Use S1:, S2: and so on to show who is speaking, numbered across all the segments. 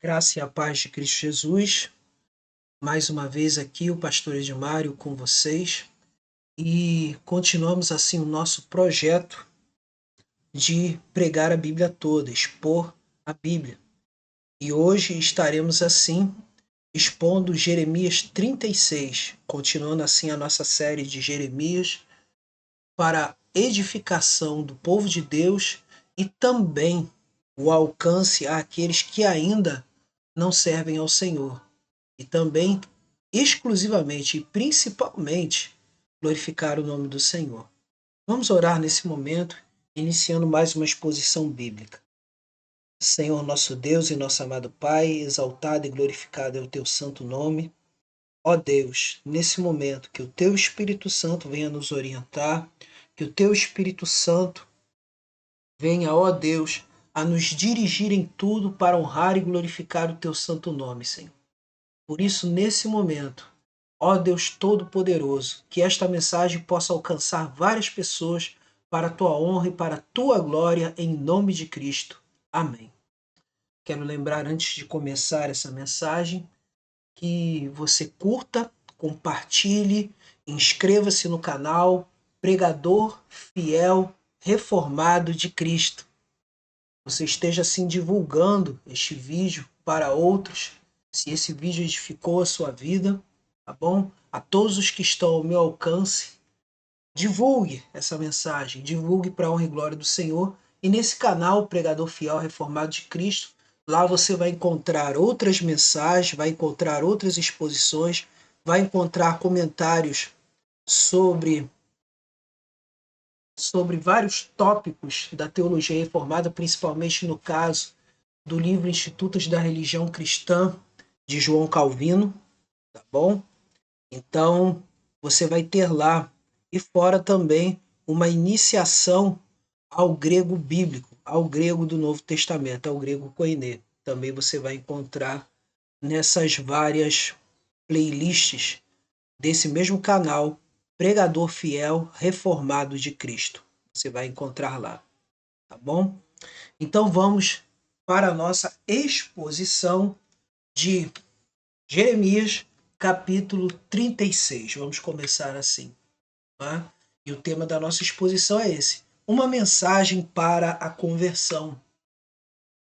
S1: Graça e a paz de Cristo Jesus. Mais uma vez aqui o pastor Edmário com vocês e continuamos assim o nosso projeto de pregar a Bíblia toda, expor a Bíblia. E hoje estaremos assim expondo Jeremias 36, continuando assim a nossa série de Jeremias para edificação do povo de Deus e também o alcance àqueles que ainda não servem ao Senhor. E também, exclusivamente e principalmente, glorificar o nome do Senhor. Vamos orar nesse momento, iniciando mais uma exposição bíblica. Senhor nosso Deus e nosso amado Pai, exaltado e glorificado é o teu santo nome. Ó Deus, nesse momento, que o teu Espírito Santo venha nos orientar, que o teu Espírito Santo venha, ó Deus, a nos dirigir em tudo para honrar e glorificar o teu santo nome, Senhor. Por isso, nesse momento, ó Deus Todo-Poderoso, que esta mensagem possa alcançar várias pessoas para a tua honra e para a tua glória, em nome de Cristo. Amém. Quero lembrar, antes de começar essa mensagem, que você curta, compartilhe, inscreva-se no canal Pregador Fiel Reformado de Cristo. Você esteja assim divulgando este vídeo para outros, se esse vídeo edificou a sua vida, tá bom? A todos os que estão ao meu alcance, divulgue essa mensagem, divulgue para a honra e glória do Senhor. E nesse canal, Pregador Fiel Reformado de Cristo, lá você vai encontrar outras mensagens, vai encontrar outras exposições, vai encontrar comentários sobre vários tópicos da teologia reformada, principalmente no caso do livro Institutos da Religião Cristã, de João Calvino, tá bom? Então, você vai ter lá, e fora também, uma iniciação ao grego bíblico, ao grego do Novo Testamento, ao grego koiné. Também você vai encontrar nessas várias playlists desse mesmo canal, Pregador Fiel Reformado de Cristo. Você vai encontrar lá, tá bom? Então vamos para a nossa exposição de Jeremias, capítulo 36. Vamos começar assim. Tá? E o tema da nossa exposição é esse: uma mensagem para a conversão.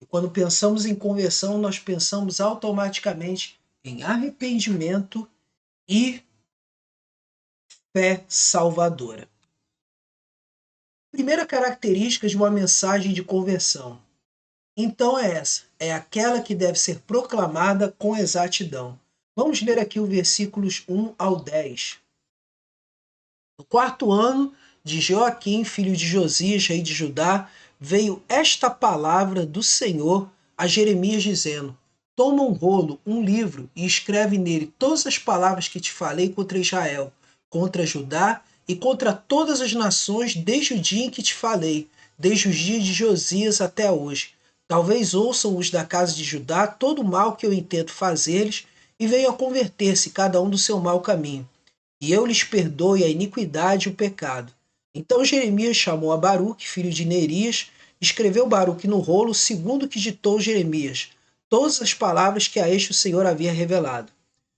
S1: E quando pensamos em conversão, nós pensamos automaticamente em arrependimento e fé salvadora. Primeira característica de uma mensagem de conversão. Então é essa, é aquela que deve ser proclamada com exatidão. Vamos ler aqui os versículos 1 ao 10. No 4º ano de Joaquim, filho de Josias, rei de Judá, veio esta palavra do Senhor a Jeremias, dizendo: toma um rolo, um livro, e escreve nele todas as palavras que te falei contra Israel, contra Judá e contra todas as nações, desde o dia em que te falei, desde os dias de Josias até hoje. Talvez ouçam os da casa de Judá todo o mal que eu intento fazer-lhes, e venham a converter-se cada um do seu mau caminho. E eu lhes perdoe a iniquidade e o pecado. Então Jeremias chamou a Baruque, filho de Nerias, escreveu Baruque no rolo, segundo o que ditou Jeremias, todas as palavras que a este o Senhor havia revelado.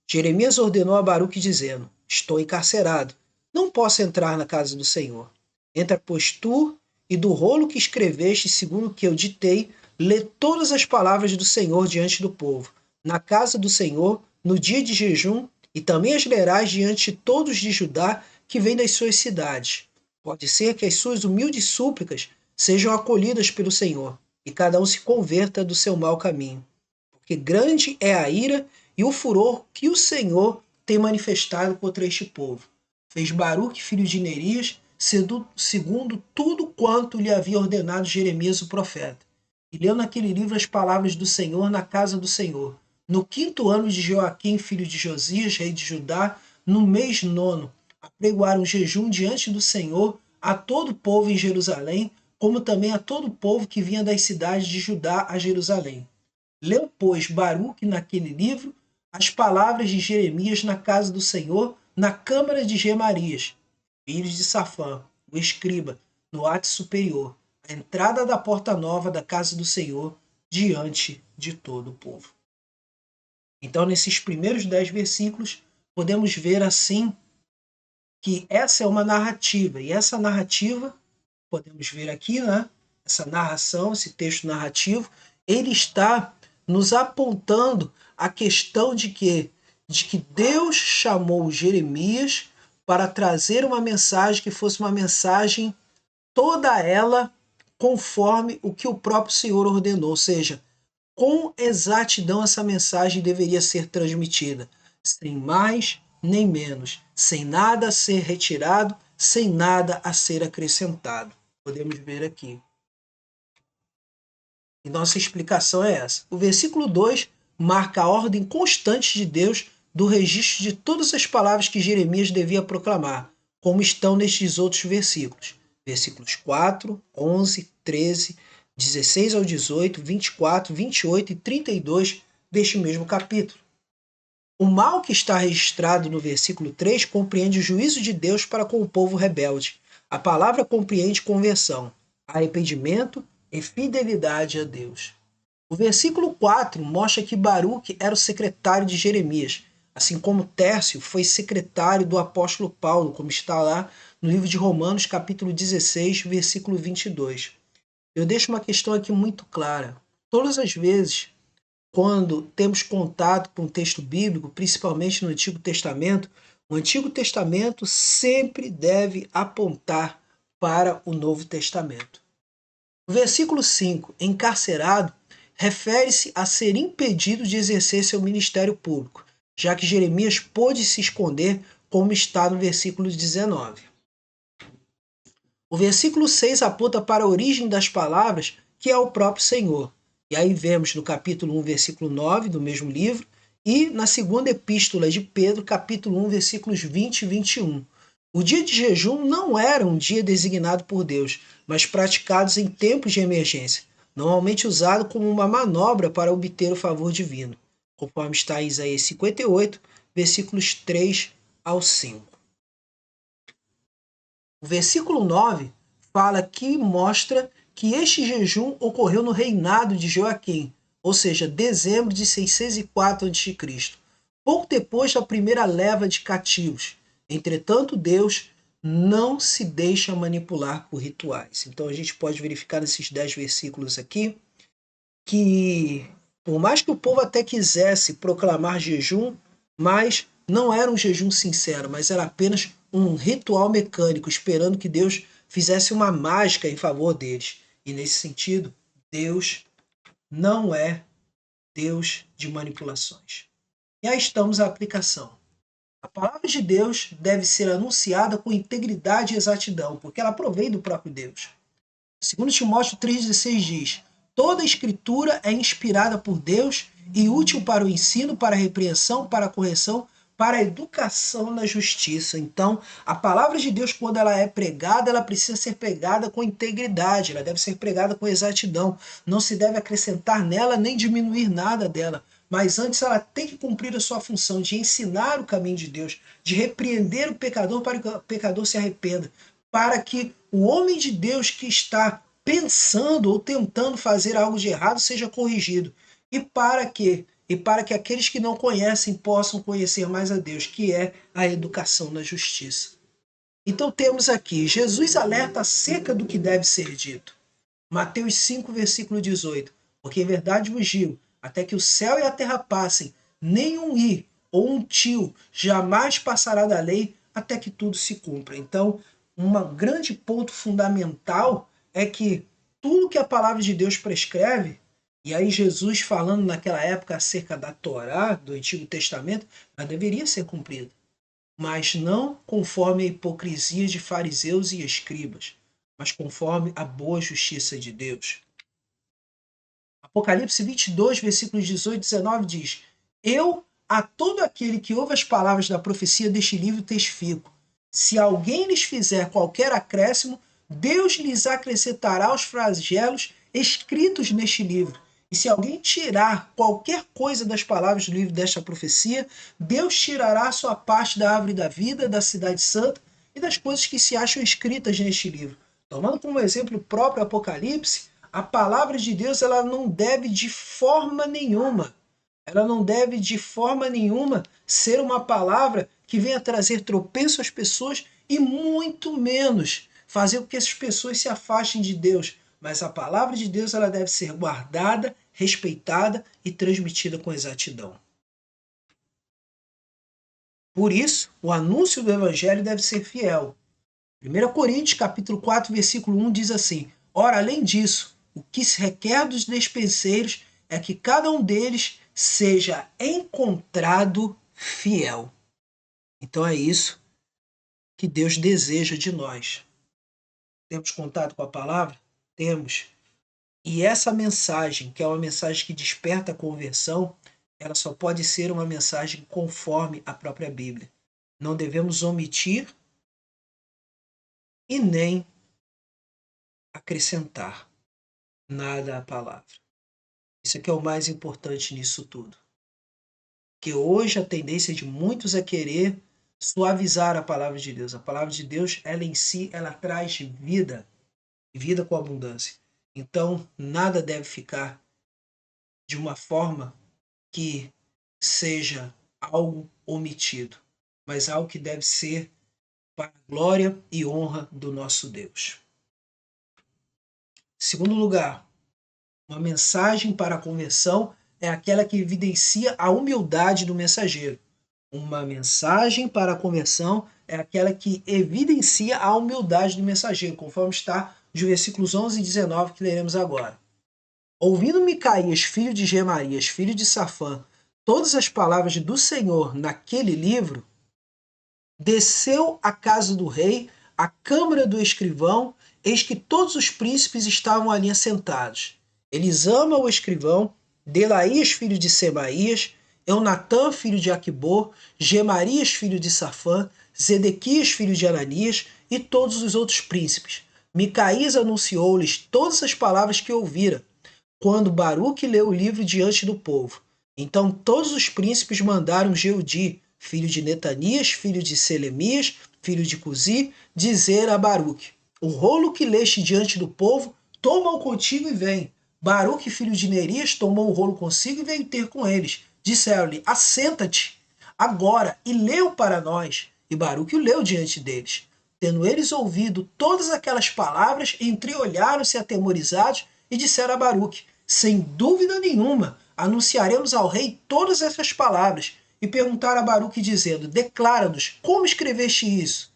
S1: Jeremias ordenou a Baruque, dizendo: estou encarcerado, não posso entrar na casa do Senhor. Entra, pois, tu, e do rolo que escreveste, segundo o que eu ditei, lê todas as palavras do Senhor diante do povo, na casa do Senhor, no dia de jejum, e também as lerás diante de todos de Judá que vêm das suas cidades. Pode ser que as suas humildes súplicas sejam acolhidas pelo Senhor, e cada um se converta do seu mau caminho. Porque grande é a ira e o furor que o Senhor tem manifestado contra este povo. Fez Baruque, filho de Nerias, segundo tudo quanto lhe havia ordenado Jeremias o profeta. E leu naquele livro as palavras do Senhor na casa do Senhor. No 5º ano de Joaquim, filho de Josias, rei de Judá, no mês 9º, apregoaram jejum diante do Senhor a todo o povo em Jerusalém, como também a todo o povo que vinha das cidades de Judá a Jerusalém. Leu, pois, Baruque naquele livro as palavras de Jeremias na casa do Senhor, na câmara de Gemarias, filho de Safã, o escriba, no átrio superior, à entrada da porta nova da casa do Senhor, diante de todo o povo. Então, nesses primeiros 10 versículos, podemos ver assim que essa é uma narrativa, e essa narrativa, podemos ver aqui, né? Essa narração, esse texto narrativo, ele está nos apontando a questão de que Deus chamou Jeremias para trazer uma mensagem que fosse uma mensagem toda ela conforme o que o próprio Senhor ordenou, ou seja, com exatidão essa mensagem deveria ser transmitida, sem mais nem menos, sem nada a ser retirado, sem nada a ser acrescentado. Podemos ver aqui. E nossa explicação é essa. O versículo 2 marca a ordem constante de Deus do registro de todas as palavras que Jeremias devia proclamar, como estão nestes outros versículos. Versículos 4, 11, 13, 16 ao 18, 24, 28 e 32 deste mesmo capítulo. O mal que está registrado no versículo 3 compreende o juízo de Deus para com o povo rebelde. A palavra compreende conversão, arrependimento e fidelidade a Deus. O versículo 4 mostra que Baruque era o secretário de Jeremias, assim como Tércio foi secretário do apóstolo Paulo, como está lá no livro de Romanos, capítulo 16, versículo 22. Eu deixo uma questão aqui muito clara. Todas as vezes, quando temos contato com o texto bíblico, principalmente no Antigo Testamento, o Antigo Testamento sempre deve apontar para o Novo Testamento. O versículo 5, encarcerado, refere-se a ser impedido de exercer seu ministério público, já que Jeremias pôde se esconder, como está no versículo 19. O versículo 6 aponta para a origem das palavras, que é o próprio Senhor. E aí vemos no capítulo 1, versículo 9 do mesmo livro, e na segunda epístola de Pedro, capítulo 1, versículos 20 e 21. O dia de jejum não era um dia designado por Deus, mas praticados em tempos de emergência, normalmente usado como uma manobra para obter o favor divino, conforme está em Isaías 58, versículos 3 ao 5. O versículo 9 fala que mostra que este jejum ocorreu no reinado de Joaquim, ou seja, dezembro de 604 a.C., pouco depois da primeira leva de cativos. Entretanto, Deus não se deixa manipular por rituais. Então a gente pode verificar nesses 10 versículos aqui que, por mais que o povo até quisesse proclamar jejum, mas não era um jejum sincero, mas era apenas um ritual mecânico, esperando que Deus fizesse uma mágica em favor deles. E nesse sentido, Deus não é Deus de manipulações. E aí estamos a aplicação. A palavra de Deus deve ser anunciada com integridade e exatidão, porque ela provém do próprio Deus. Segundo Timóteo 3,16 diz: toda a escritura é inspirada por Deus e útil para o ensino, para a repreensão, para a correção, para a educação na justiça. Então, a palavra de Deus, quando ela é pregada, ela precisa ser pregada com integridade, ela deve ser pregada com exatidão. Não se deve acrescentar nela nem diminuir nada dela. Mas antes ela tem que cumprir a sua função de ensinar o caminho de Deus, de repreender o pecador para que o pecador se arrependa, para que o homem de Deus que está pensando ou tentando fazer algo de errado seja corrigido. E para quê? E para que aqueles que não conhecem possam conhecer mais a Deus, que é a educação na justiça. Então temos aqui, Jesus alerta acerca do que deve ser dito. Mateus 5, versículo 18. Porque em verdade vos digo, até que o céu e a terra passem, nem um i ou um tio jamais passará da lei até que tudo se cumpra. Então, um grande ponto fundamental é que tudo que a palavra de Deus prescreve, e aí Jesus falando naquela época acerca da Torá, do Antigo Testamento, ela deveria ser cumprida. Mas não conforme a hipocrisia de fariseus e escribas, mas conforme a boa justiça de Deus. Apocalipse 22, versículos 18 e 19 diz: eu a todo aquele que ouve as palavras da profecia deste livro testifico. Se alguém lhes fizer qualquer acréscimo, Deus lhes acrescentará os flagelos escritos neste livro. E se alguém tirar qualquer coisa das palavras do livro desta profecia, Deus tirará a sua parte da árvore da vida, da cidade santa e das coisas que se acham escritas neste livro. Tomando como exemplo o próprio Apocalipse, A palavra de Deus, ela não deve de forma nenhuma, ser uma palavra que venha trazer tropeço às pessoas e muito menos fazer com que essas pessoas se afastem de Deus. Mas a palavra de Deus, ela deve ser guardada, respeitada e transmitida com exatidão. Por isso, o anúncio do evangelho deve ser fiel. 1 Coríntios, capítulo 4, versículo 1 diz assim: ora, além disso, o que se requer dos despenseiros é que cada um deles seja encontrado fiel. Então é isso que Deus deseja de nós. Temos contato com a palavra? Temos. E essa mensagem, que é uma mensagem que desperta a conversão, ela só pode ser uma mensagem conforme a própria Bíblia. Não devemos omitir e nem acrescentar nada à palavra. Isso aqui é o mais importante nisso tudo. Que hoje a tendência de muitos é querer suavizar a palavra de Deus. A palavra de Deus, ela em si, ela traz vida, vida com abundância. Então, nada deve ficar de uma forma que seja algo omitido, mas algo que deve ser para a glória e honra do nosso Deus. Segundo lugar, uma mensagem para a conversão é aquela que evidencia a humildade do mensageiro. Uma mensagem para a conversão é aquela que evidencia a humildade do mensageiro, conforme está nos versículos 11 e 19 que leremos agora. Ouvindo Micaías, filho de Gemarias, filho de Safã, todas as palavras do Senhor naquele livro, desceu à casa do rei, à câmara do escrivão, eis que todos os príncipes estavam ali assentados. Elisama, o escrivão, Delaías, filho de Semaías, Eunatã, filho de Aquibor, Gemarias, filho de Safã, Zedequias, filho de Ananias, e todos os outros príncipes. Micaías anunciou-lhes todas as palavras que ouvira, quando Baruque leu o livro diante do povo. Então todos os príncipes mandaram Jeudi, filho de Netanias, filho de Selemias, filho de Cusi, dizer a Baruque: o rolo que leste diante do povo, toma-o contigo e vem. Baruque, filho de Nerias, tomou o rolo consigo e veio ter com eles. Disseram-lhe: assenta-te agora e leu para nós. E Baruque o leu diante deles. Tendo eles ouvido todas aquelas palavras, entreolharam-se atemorizados e disseram a Baruque: sem dúvida nenhuma, anunciaremos ao rei todas essas palavras. E perguntaram a Baruque dizendo: declara-nos, como escreveste isso?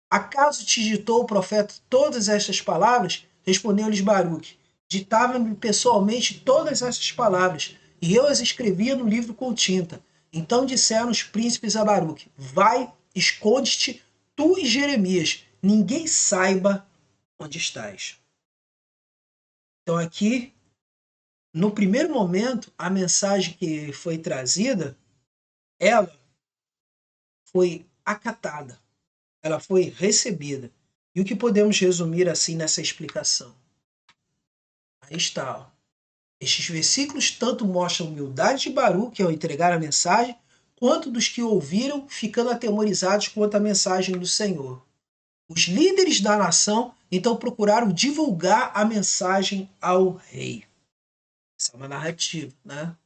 S1: Acaso te ditou o profeta todas estas palavras? Respondeu-lhes Baruque: ditava-me pessoalmente todas essas palavras, e eu as escrevia no livro com tinta. Então disseram os príncipes a Baruque: vai, esconde-te, tu e Jeremias, ninguém saiba onde estás. Então aqui, no primeiro momento, a mensagem que foi trazida, ela foi acatada, ela foi recebida. E o que podemos resumir assim nessa explicação? Aí está. Ó. Estes versículos tanto mostram a humildade de Baruque ao entregar a mensagem, quanto dos que ouviram, ficando atemorizados quanto à mensagem do Senhor. Os líderes da nação então procuraram divulgar a mensagem ao rei. Essa é uma narrativa, né?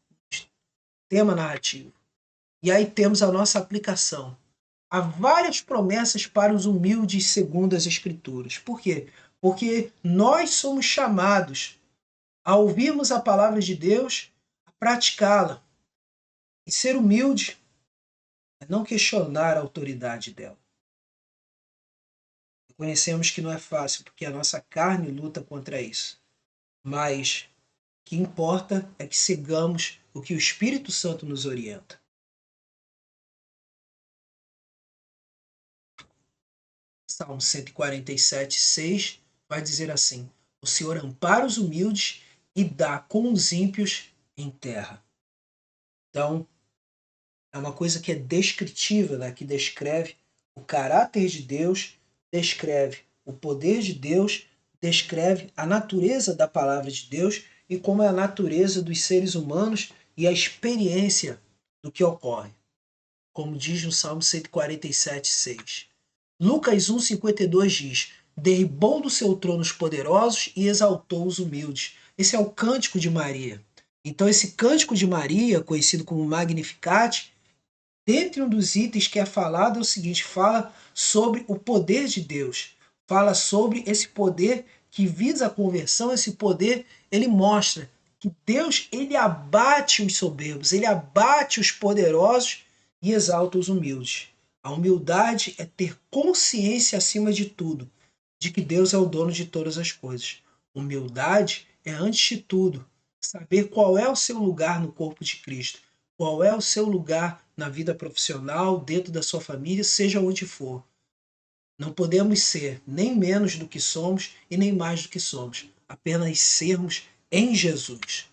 S1: Tema narrativo. E aí temos a nossa aplicação. Há várias promessas para os humildes segundo as Escrituras. Por quê? Porque nós somos chamados a ouvirmos a palavra de Deus, a praticá-la. E ser humilde é não questionar a autoridade dela. Conhecemos que não é fácil, porque a nossa carne luta contra isso. Mas o que importa é que sigamos o que o Espírito Santo nos orienta. Salmo 147, 6 vai dizer assim: o Senhor ampara os humildes e dá com os ímpios em terra. Então, é uma coisa que é descritiva, né? Que descreve o caráter de Deus, descreve o poder de Deus, descreve a natureza da palavra de Deus e como é a natureza dos seres humanos e a experiência do que ocorre. Como diz no Salmo 147, 6. Lucas 1,52 diz: derribou do seu trono os poderosos e exaltou os humildes. Esse é o cântico de Maria. Então esse cântico de Maria, conhecido como Magnificat, dentre um dos itens que é falado é o seguinte, fala sobre o poder de Deus, fala sobre esse poder que visa a conversão, esse poder, ele mostra que Deus, ele abate os soberbos, ele abate os poderosos e exalta os humildes. A humildade é ter consciência acima de tudo, de que Deus é o dono de todas as coisas. Humildade é, antes de tudo, saber qual é o seu lugar no corpo de Cristo, qual é o seu lugar na vida profissional, dentro da sua família, seja onde for. Não podemos ser nem menos do que somos e nem mais do que somos, apenas sermos em Jesus.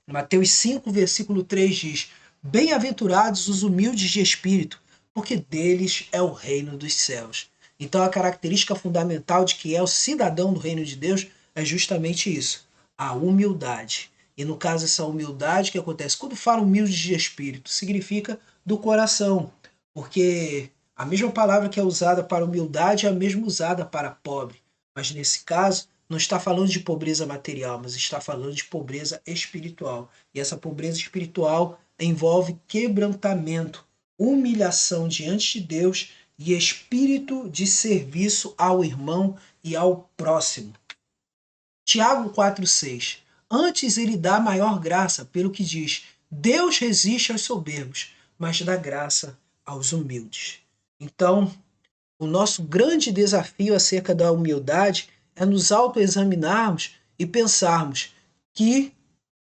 S1: Mateus 5, versículo 3 diz: Bem-aventurados os humildes de espírito, porque deles é o reino dos céus. Então a característica fundamental de que é o cidadão do reino de Deus é justamente isso, a humildade. E no caso essa humildade que acontece, quando fala humilde de espírito, significa do coração, porque a mesma palavra que é usada para humildade é a mesma usada para pobre, mas nesse caso não está falando de pobreza material, mas está falando de pobreza espiritual. E essa pobreza espiritual envolve quebrantamento, humilhação diante de Deus e espírito de serviço ao irmão e ao próximo. Tiago 4,6. Antes ele dá maior graça, pelo que diz: Deus resiste aos soberbos, mas dá graça aos humildes. Então, o nosso grande desafio acerca da humildade é nos autoexaminarmos e pensarmos que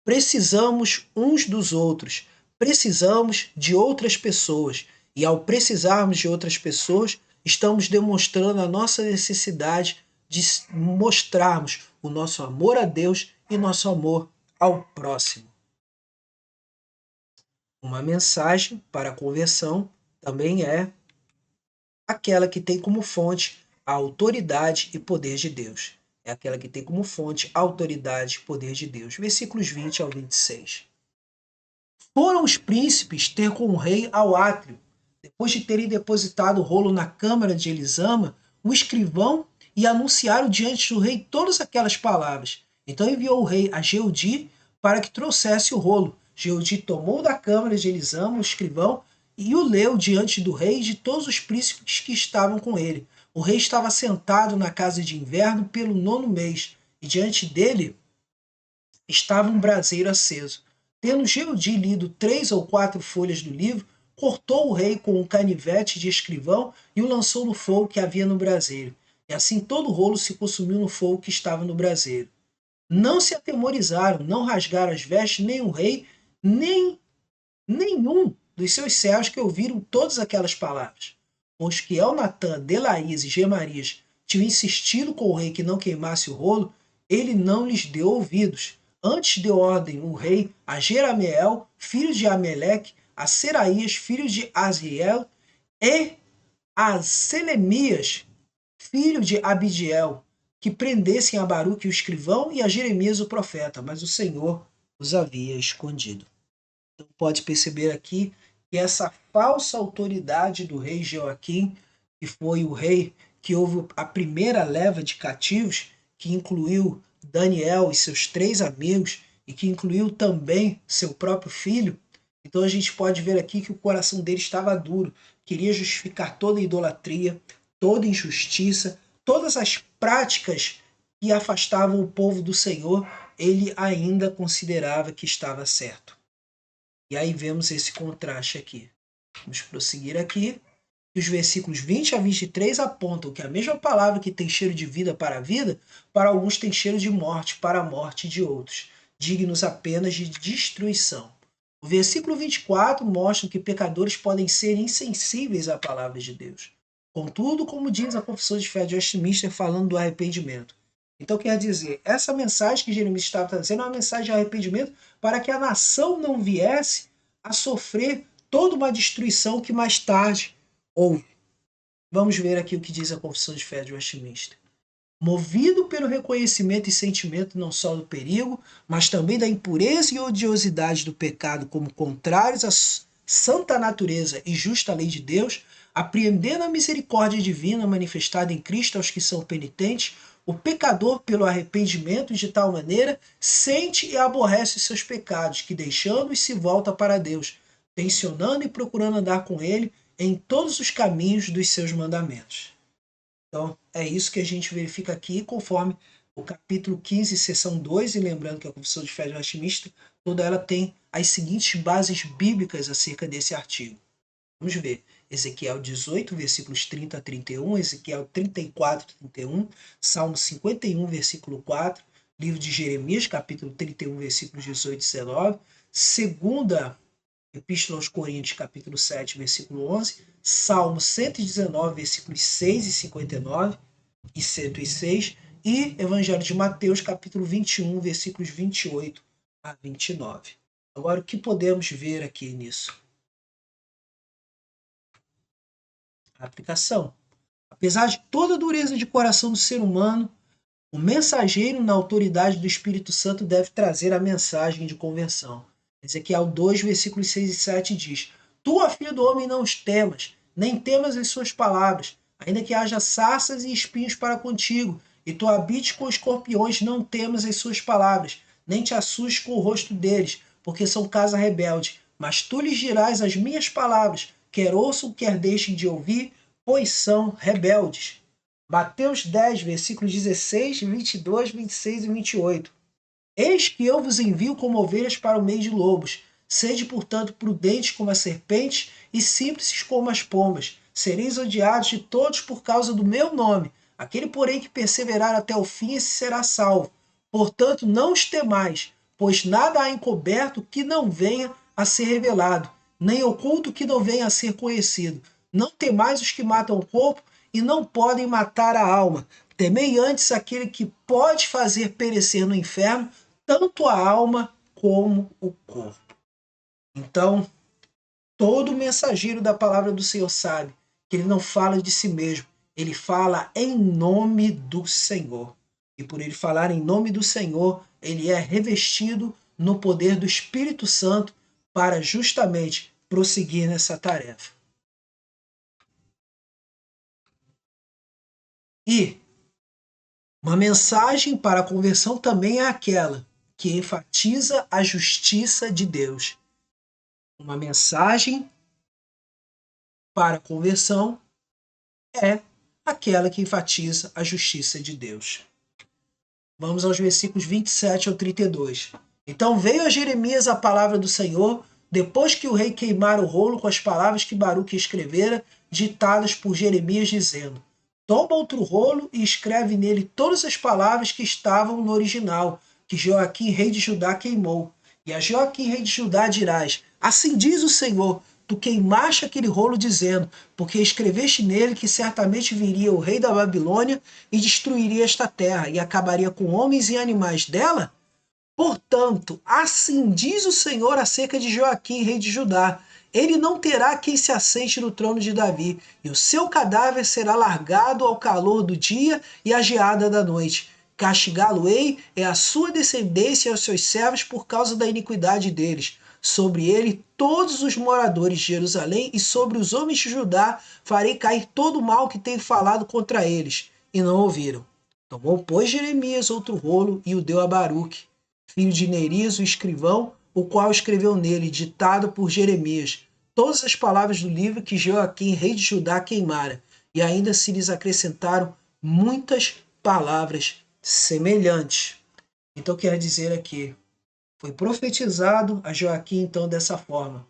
S1: precisamos uns dos outros, precisamos de outras pessoas. E ao precisarmos de outras pessoas, estamos demonstrando a nossa necessidade de mostrarmos o nosso amor a Deus e nosso amor ao próximo. Uma mensagem para a conversão também é aquela que tem como fonte a autoridade e poder de Deus. É aquela que tem como fonte a autoridade e poder de Deus. Versículos 20 ao 26. Foram os príncipes ter com o rei ao átrio, depois de terem depositado o rolo na câmara de Elisama, o escrivão, e anunciaram diante do rei todas aquelas palavras. Então enviou o rei a Jeudi para que trouxesse o rolo. Jeudi tomou da câmara de Elisama o escrivão e o leu diante do rei e de todos os príncipes que estavam com ele. O rei estava sentado na casa de inverno pelo 9º mês, e diante dele estava um braseiro aceso. Tendo Jeudi lido 3 ou 4 folhas do livro, cortou o rei com um canivete de escrivão e o lançou no fogo que havia no braseiro. E assim todo o rolo se consumiu no fogo que estava no braseiro. Não se atemorizaram, não rasgaram as vestes, nem o rei, nem nenhum dos seus servos que ouviram todas aquelas palavras. Pois que Elnatã, Delaís e Gemarias tinham insistido com o rei que não queimasse o rolo, ele não lhes deu ouvidos. Antes deu ordem o rei a Jerameel, filho de Ameleque, a Seraías, filho de Asriel, e a Selemias, filho de Abidiel, que prendessem a Baruque o escrivão e a Jeremias o profeta, mas o Senhor os havia escondido. Então pode perceber aqui que essa falsa autoridade do rei Joaquim, que foi o rei que houve a primeira leva de cativos, que incluiu Daniel e seus 3 amigos, e que incluiu também seu próprio filho. Então a gente pode ver aqui que o coração dele estava duro, queria justificar toda a idolatria, toda a injustiça, todas as práticas que afastavam o povo do Senhor, ele ainda considerava que estava certo. E aí vemos esse contraste aqui. Vamos prosseguir aqui. E os versículos 20 a 23 apontam que a mesma palavra que tem cheiro de vida, para alguns tem cheiro de morte, para a morte de outros, dignos apenas de destruição. O versículo 24 mostra que pecadores podem ser insensíveis à palavra de Deus. Contudo, como diz a Confissão de Fé de Westminster, falando do arrependimento. Então quer dizer, essa mensagem que Jeremias estava trazendo é uma mensagem de arrependimento para que a nação não viesse a sofrer toda uma destruição que mais tarde houve. Vamos ver aqui o que diz a Confissão de Fé de Westminster. Movido pelo reconhecimento e sentimento não só do perigo, mas também da impureza e odiosidade do pecado como contrários à santa natureza e justa lei de Deus, Apreendendo a misericórdia divina manifestada em Cristo aos que são penitentes, o pecador, pelo arrependimento de tal maneira, sente e aborrece os seus pecados, que deixando-os se volta para Deus, tensionando e procurando andar com Ele em todos os caminhos dos seus mandamentos. Então, é isso que a gente verifica aqui, conforme o capítulo 15, seção 2, e lembrando que a Confissão de Fé Joaquimista, toda ela tem as seguintes bases bíblicas acerca desse artigo. Vamos ver. Ezequiel 18, versículos 30 a 31, Ezequiel 34, 31, Salmo 51, versículo 4, livro de Jeremias, capítulo 31, versículos 18 e 19, segunda Epístola aos Coríntios, capítulo 7, versículo 11, Salmo 119, versículos 6 e 59 e 106, e Evangelho de Mateus, capítulo 21, versículos 28 a 29. Agora, o que podemos ver aqui nisso? A aplicação. Apesar de toda a dureza de coração do ser humano, o mensageiro na autoridade do Espírito Santo deve trazer a mensagem de conversão. Ezequiel 2, versículos 6 e 7 diz: Tu, ó filho do homem, não os temas, nem temas as suas palavras, ainda que haja sarças e espinhos para contigo, e tu habites com escorpiões, não temas as suas palavras, nem te assustes com o rosto deles, porque são casa rebelde. Mas tu lhes dirás as minhas palavras, quer ouçam, quer deixem de ouvir, pois são rebeldes. Mateus 10, versículos 16, 22, 26 e 28. Eis que eu vos envio como ovelhas para o meio de lobos. Sede, portanto, prudentes como as serpentes e simples como as pombas. Sereis odiados de todos por causa do meu nome. Aquele, porém, que perseverar até o fim, esse será salvo. Portanto, não os temais, pois nada há encoberto que não venha a ser revelado, nem oculto que não venha a ser conhecido. Não temais os que matam o corpo e não podem matar a alma. Temei antes aquele que pode fazer perecer no inferno tanto a alma como o corpo. Então, todo mensageiro da palavra do Senhor sabe que ele não fala de si mesmo, ele fala em nome do Senhor. E por ele falar em nome do Senhor, ele é revestido no poder do Espírito Santo para justamente prosseguir nessa tarefa. E uma mensagem para a conversão também é aquela que enfatiza a justiça de Deus. Uma mensagem para a conversão é aquela que enfatiza a justiça de Deus. Vamos aos versículos 27 ao 32. Então veio a Jeremias a palavra do Senhor, depois que o rei queimara o rolo com as palavras que Baruque escrevera, ditadas por Jeremias, dizendo: Toma outro rolo e escreve nele todas as palavras que estavam no original, que Joaquim, rei de Judá, queimou. E a Joaquim, rei de Judá, dirás: Assim diz o Senhor, tu queimaste aquele rolo dizendo, porque escreveste nele que certamente viria o rei da Babilônia e destruiria esta terra, e acabaria com homens e animais dela? Portanto, assim diz o Senhor acerca de Joaquim, rei de Judá: ele não terá quem se assente no trono de Davi, e o seu cadáver será largado ao calor do dia e à geada da noite. Castigá-lo-ei é a sua descendência e aos seus servos por causa da iniquidade deles. Sobre ele todos os moradores de Jerusalém e sobre os homens de Judá farei cair todo o mal que tenho falado contra eles. E não ouviram. Tomou, pois, Jeremias outro rolo e o deu a Baruque, filho de Nerias, o escrivão, o qual escreveu nele, ditado por Jeremias, todas as palavras do livro que Joaquim, rei de Judá, queimara, e ainda se lhes acrescentaram muitas palavras semelhantes. Então quer dizer aqui, foi profetizado a Joaquim então dessa forma,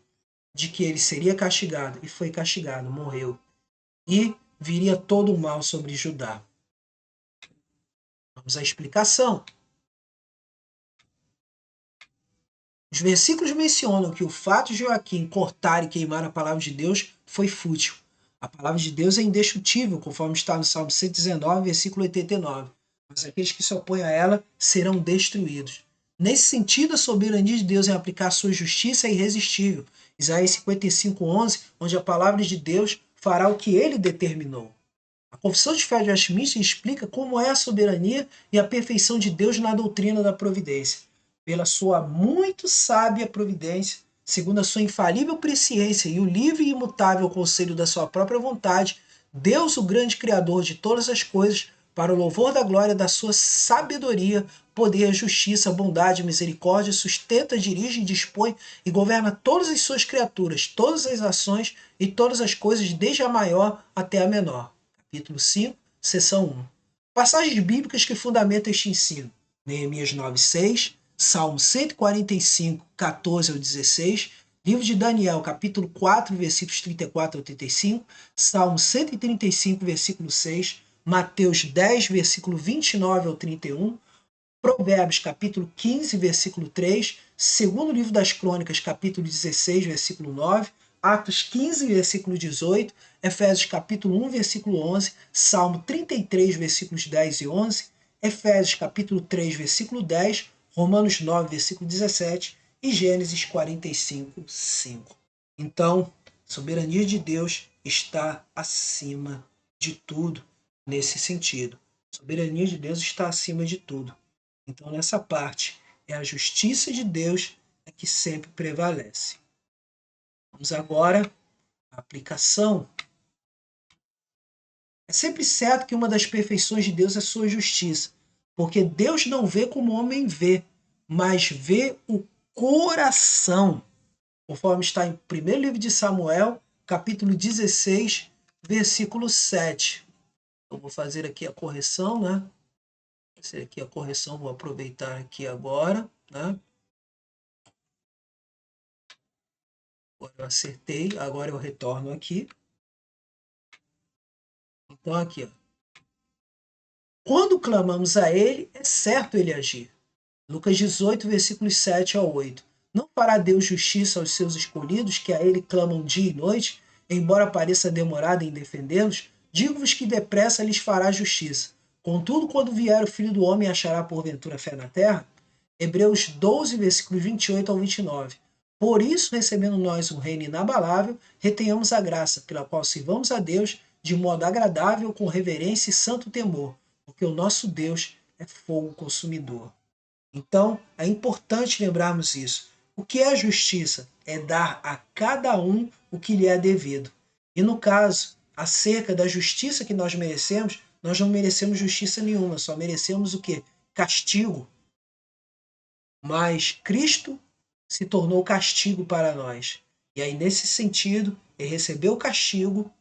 S1: de que ele seria castigado, e foi castigado, morreu, e viria todo o mal sobre Judá. Vamos à explicação. Os versículos mencionam que o fato de Joaquim cortar e queimar a palavra de Deus foi fútil. A palavra de Deus é indestrutível, conforme está no Salmo 119, versículo 89. Mas aqueles que se opõem a ela serão destruídos. Nesse sentido, a soberania de Deus em aplicar sua justiça é irresistível. Isaías 55, 11, onde a palavra de Deus fará o que ele determinou. A Confissão de Fé de Westminster explica como é a soberania e a perfeição de Deus na doutrina da providência. Pela sua muito sábia providência, segundo a sua infalível presciência e o livre e imutável conselho da sua própria vontade, Deus, o grande Criador de todas as coisas, para o louvor da glória da sua sabedoria, poder, justiça, bondade, misericórdia, sustenta, dirige, dispõe e governa todas as suas criaturas, todas as ações e todas as coisas, desde a maior até a menor. Capítulo 5, seção 1. Passagens bíblicas que fundamentam este ensino. Neemias 9:6, Salmo 145, 14 ao 16, livro de Daniel, capítulo 4, versículos 34 ao 35, Salmo 135, versículo 6, Mateus 10, versículo 29 ao 31, Provérbios, capítulo 15, versículo 3, segundo livro das Crônicas, capítulo 16, versículo 9, Atos 15, versículo 18, Efésios, capítulo 1, versículo 11, Salmo 33, versículos 10 e 11, Efésios, capítulo 3, versículo 10, Romanos 9, versículo 17 e Gênesis 45, 5. Então, a soberania de Deus está acima de tudo nesse sentido. A soberania de Deus está acima de tudo. Então, nessa parte, é a justiça de Deus que sempre prevalece. Vamos agora à aplicação. É sempre certo que uma das perfeições de Deus é sua justiça, porque Deus não vê como o homem vê, mas vê o coração, conforme está em 1º livro de Samuel, capítulo 16, versículo 7. Eu vou fazer aqui a correção, né? Fazer aqui a correção, vou aproveitar aqui agora, né? Agora eu acertei, agora eu retorno aqui. Então aqui, ó. Quando clamamos a ele, é certo ele agir. Lucas 18, versículos 7 ao 8. Não fará Deus justiça aos seus escolhidos, que a ele clamam dia e noite, embora pareça demorado em defendê-los? Digo-vos que depressa lhes fará justiça. Contudo, quando vier o Filho do Homem, achará porventura fé na terra? Hebreus 12, versículos 28 ao 29. Por isso, recebendo nós um reino inabalável, retenhamos a graça, pela qual sirvamos a Deus de modo agradável, com reverência e santo temor, porque o nosso Deus é fogo consumidor. Então, é importante lembrarmos isso. O que é justiça? É dar a cada um o que lhe é devido. E no caso, acerca da justiça que nós merecemos, nós não merecemos justiça nenhuma, só merecemos o quê? Castigo. Mas Cristo se tornou castigo para nós. E aí, nesse sentido, ele recebeu o castigo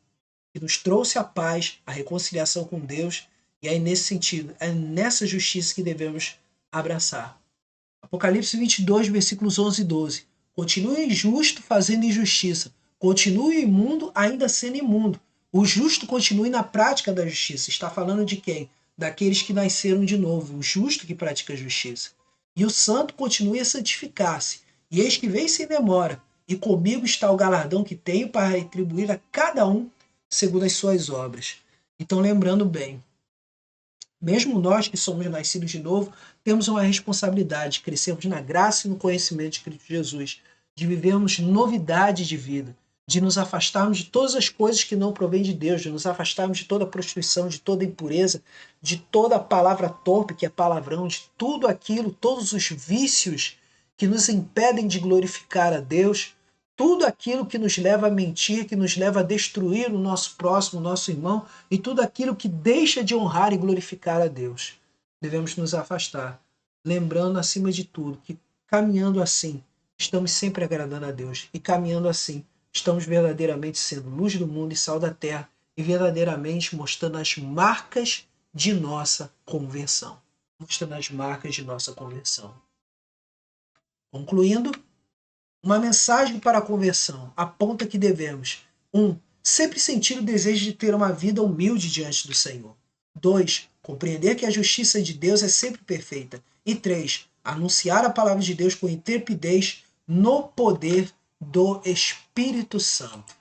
S1: que nos trouxe a paz, a reconciliação com Deus. E aí, nesse sentido, é nessa justiça que devemos abraçar. Apocalipse 22, versículos 11 e 12. Continue injusto fazendo injustiça. Continue imundo ainda sendo imundo. O justo continue na prática da justiça. Está falando de quem? Daqueles que nasceram de novo. O justo que pratica a justiça. E o santo continue a santificar-se. E eis que vem sem demora. E comigo está o galardão que tenho para retribuir a cada um segundo as suas obras. Então, lembrando bem, mesmo nós que somos nascidos de novo, temos uma responsabilidade de crescermos na graça e no conhecimento de Cristo Jesus, de vivermos novidade de vida, de nos afastarmos de todas as coisas que não provêm de Deus, de nos afastarmos de toda prostituição, de toda impureza, de toda palavra torpe, que é palavrão, de tudo aquilo, todos os vícios que nos impedem de glorificar a Deus, tudo aquilo que nos leva a mentir, que nos leva a destruir o nosso próximo, o nosso irmão, e tudo aquilo que deixa de honrar e glorificar a Deus. Devemos nos afastar, lembrando acima de tudo que caminhando assim, estamos sempre agradando a Deus, e caminhando assim, estamos verdadeiramente sendo luz do mundo e sal da terra, e verdadeiramente mostrando as marcas de nossa conversão. Mostrando as marcas de nossa conversão. Concluindo, uma mensagem para a conversão aponta que devemos 1. Sempre sentir o desejo de ter uma vida humilde diante do Senhor. 2. Compreender que a justiça de Deus é sempre perfeita. E 3. Anunciar a palavra de Deus com intrepidez no poder do Espírito Santo.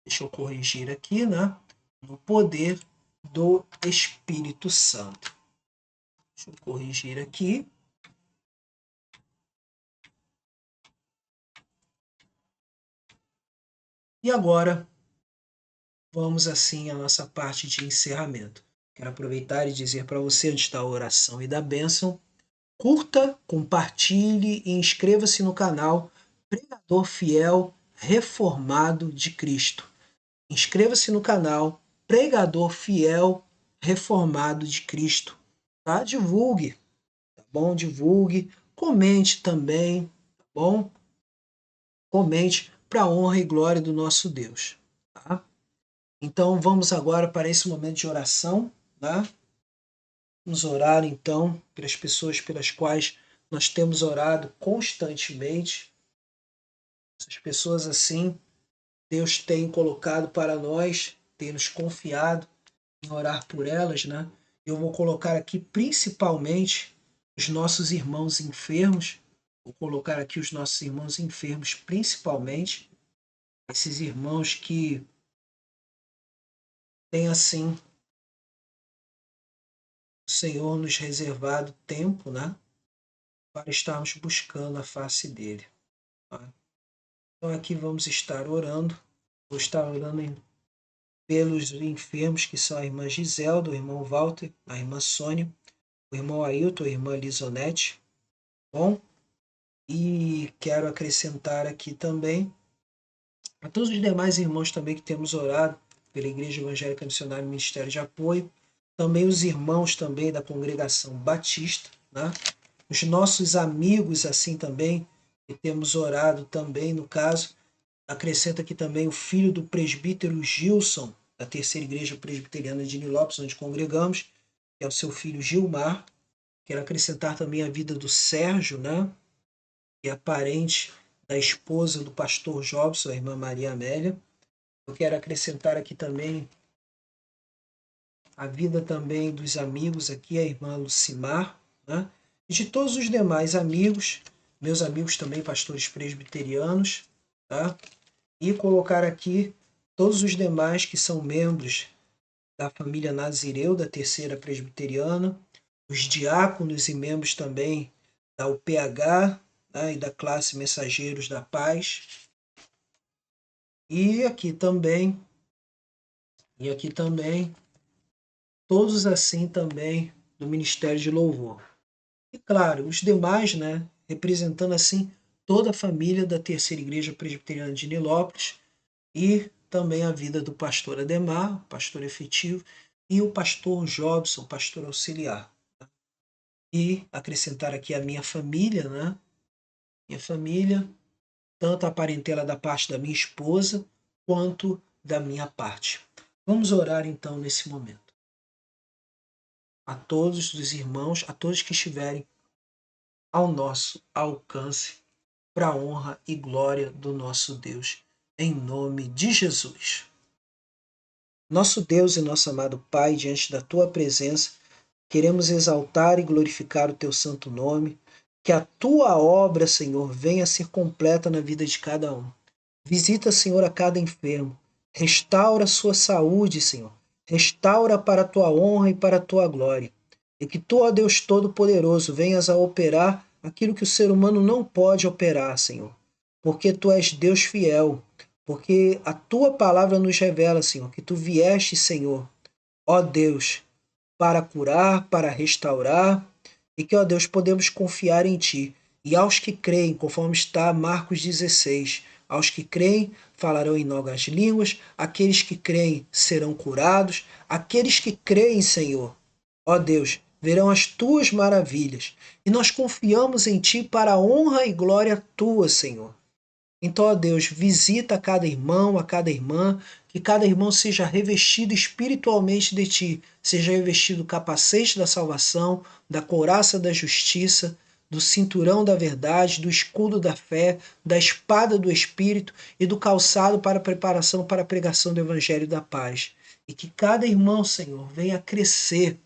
S1: Deixa eu corrigir aqui, né? No poder do Espírito Santo. Deixa eu corrigir aqui. E agora, vamos assim à nossa parte de encerramento. Quero aproveitar e dizer para você, antes da oração e da bênção, curta, compartilhe e inscreva-se no canal pregador fiel reformado de Cristo. Inscreva-se no canal Pregador Fiel Reformado de Cristo. Tá? Divulgue, tá bom? Divulgue, comente também, tá bom? Comente para a honra e glória do nosso Deus. Tá? Então vamos agora para esse momento de oração. Tá? Vamos orar então pelas pessoas pelas quais nós temos orado constantemente. Essas pessoas assim, Deus tem colocado para nós, tem nos confiado em orar por elas, né? Eu vou colocar aqui principalmente os nossos irmãos enfermos. Vou colocar aqui os nossos irmãos enfermos, principalmente esses irmãos que têm assim o Senhor nos reservado tempo, né? Para estarmos buscando a face dele. Tá? Então aqui vamos estar orando. Vou estar orando pelos enfermos que são a irmã Giselda, o irmão Walter, a irmã Sônia, o irmão Ailton, a irmã Lisonete. Bom? E quero acrescentar aqui também a todos os demais irmãos também que temos orado pela Igreja Evangélica Missionária e Ministério de Apoio, também os irmãos também da congregação Batista, né? Os nossos amigos assim também, que temos orado também, no caso, acrescenta aqui também o filho do presbítero Gilson, da Terceira Igreja Presbiteriana de Nilópolis, onde congregamos, que é o seu filho Gilmar. Quero acrescentar também a vida do Sérgio, né? Que é parente da esposa do pastor Jobson, a irmã Maria Amélia. Eu quero acrescentar aqui também a vida também dos amigos aqui, a irmã Lucimar, né? E de todos os demais amigos, meus amigos também pastores presbiterianos, tá? E colocar aqui todos os demais que são membros da família Nazireu, da Terceira Presbiteriana, os diáconos e membros também da UPH, né, e da classe Mensageiros da Paz. E aqui também, todos assim também do Ministério de Louvor. E claro, os demais, né, representando assim toda a família da Terceira Igreja Presbiteriana de Nilópolis e também a vida do pastor Ademar, pastor efetivo, e o pastor Jobson, pastor auxiliar. E acrescentar aqui a minha família, né? Minha família, tanto a parentela da parte da minha esposa, quanto da minha parte. Vamos orar então nesse momento. A todos os irmãos, a todos que estiverem ao nosso alcance, para a honra e glória do nosso Deus, em nome de Jesus. Nosso Deus e nosso amado Pai, diante da Tua presença, queremos exaltar e glorificar o Teu santo nome, que a Tua obra, Senhor, venha a ser completa na vida de cada um. Visita, Senhor, a cada enfermo. Restaura a sua saúde, Senhor. Restaura para a Tua honra e para a Tua glória. E que Tu, ó Deus Todo-Poderoso, venhas a operar aquilo que o ser humano não pode operar, Senhor. Porque Tu és Deus fiel. Porque a Tua palavra nos revela, Senhor, que Tu vieste, Senhor, ó Deus, para curar, para restaurar, e que, ó Deus, podemos confiar em Ti. E aos que creem, conforme está Marcos 16, aos que creem falarão em novas línguas, aqueles que creem serão curados, aqueles que creem, Senhor, ó Deus, verão as Tuas maravilhas. E nós confiamos em Ti para a honra e glória Tua, Senhor. Então, ó Deus, visita a cada irmão, a cada irmã, que cada irmão seja revestido espiritualmente de Ti, seja revestido do capacete da salvação, da couraça da justiça, do cinturão da verdade, do escudo da fé, da espada do Espírito e do calçado para a preparação para a pregação do Evangelho da paz. E que cada irmão, Senhor, venha crescer,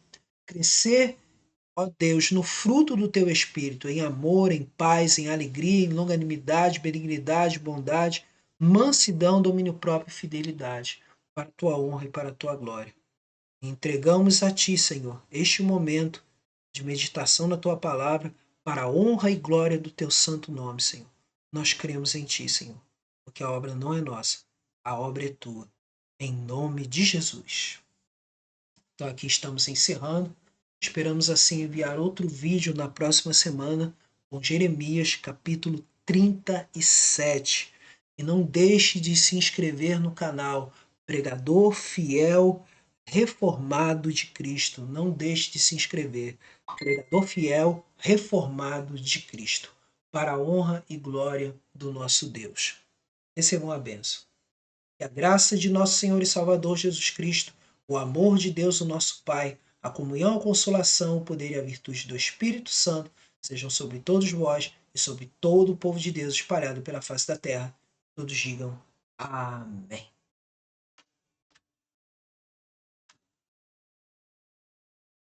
S1: ó Deus, no fruto do Teu Espírito, em amor, em paz, em alegria, em longanimidade, benignidade, bondade, mansidão, domínio próprio e fidelidade, para a Tua honra e para a Tua glória. E entregamos a Ti, Senhor, este momento de meditação na Tua palavra, para a honra e glória do Teu santo nome, Senhor. Nós cremos em Ti, Senhor, porque a obra não é nossa, a obra é Tua. Em nome de Jesus. Então aqui estamos encerrando. Esperamos assim enviar outro vídeo na próxima semana com Jeremias capítulo 37. E não deixe de se inscrever no canal Pregador Fiel Reformado de Cristo. Não deixe de se inscrever. Pregador Fiel Reformado de Cristo. Para a honra e glória do nosso Deus. Recebam a bênção. Que a graça de nosso Senhor e Salvador Jesus Cristo, o amor de Deus, o nosso Pai, a comunhão, a consolação, o poder e a virtude do Espírito Santo sejam sobre todos vós e sobre todo o povo de Deus espalhado pela face da terra. Todos digam amém.